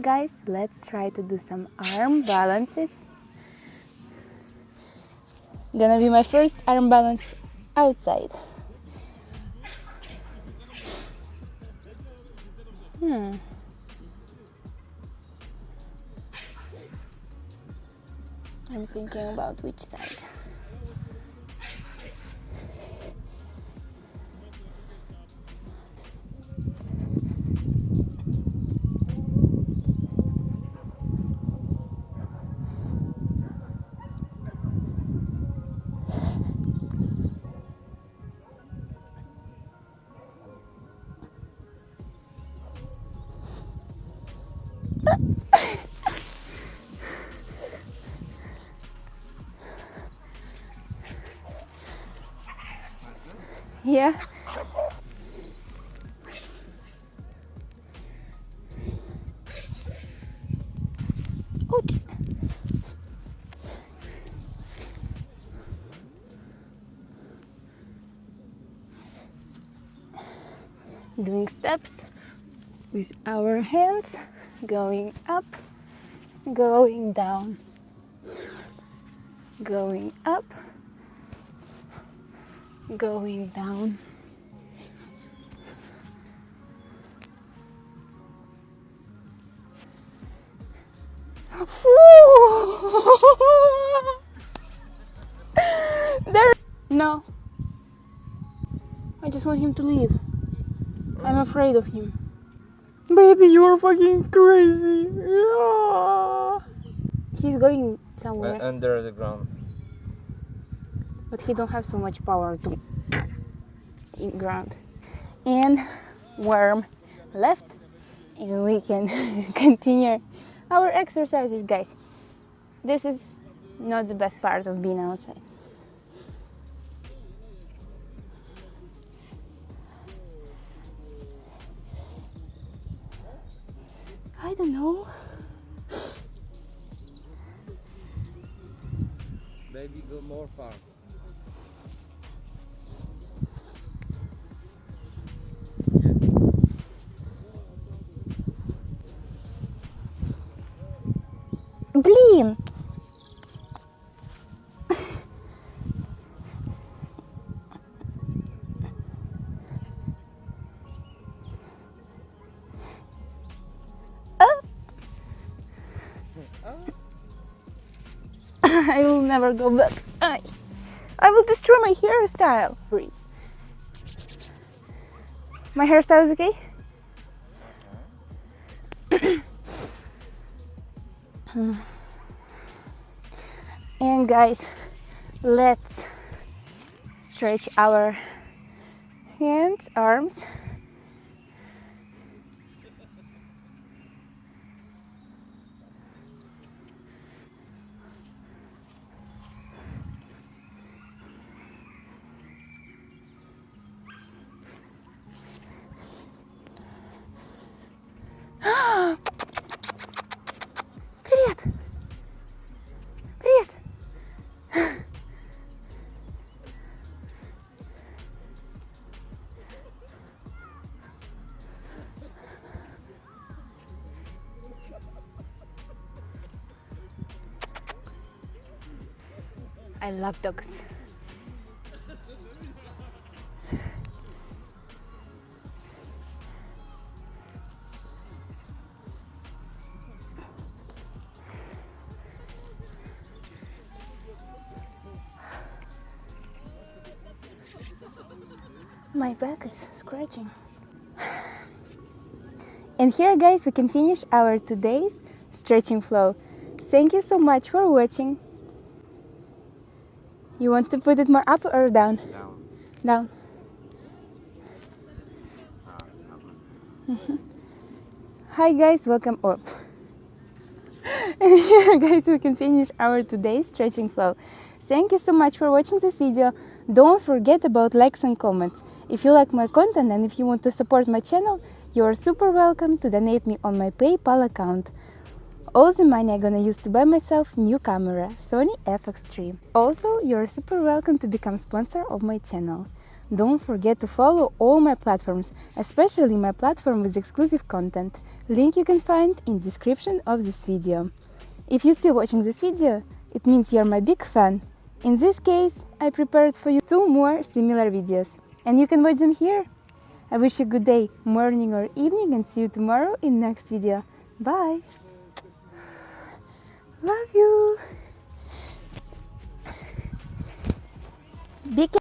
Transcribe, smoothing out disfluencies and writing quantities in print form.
And guys, let's try to do some arm balances. Gonna be my first arm balance outside. I'm thinking about which side. Yeah. Ouch. Doing steps with our hands, going up, going down, going up, going down. There. No. I just want him to leave. I'm afraid of him. Baby, you're fucking crazy. Yeah. He's going somewhere. Under the ground. But he don't have so much power to in ground. And worm left, and we can continue our exercises, guys. This is not the best part of being outside. I don't know. Baby, go more far. Блин! I will never go back. I will destroy my hairstyle. Breathe. My hairstyle is okay? And guys, let's stretch our hands, arms. Привет! Привет! I love dogs. My back is scratching. And here, guys, we can finish our today's stretching flow. Thank you so much for watching. You want to put it more up or down? Down. Down. Hi guys, welcome up. And here, guys, we can finish our today's stretching flow. Thank you so much for watching this video. Don't forget about likes and comments. If you like my content and if you want to support my channel, you are super welcome to donate me on my PayPal account. All the money I'm gonna use to buy myself new camera, Sony FX3. Also, you're super welcome to become sponsor of my channel. Don't forget to follow all my platforms, especially my platform with exclusive content. Link you can find in description of this video. If you're still watching this video, it means you're my big fan. In this case, I prepared for you 2 more similar videos, and you can watch them here. I wish you a good day, morning or evening, and see you tomorrow in next video. Bye! Love you!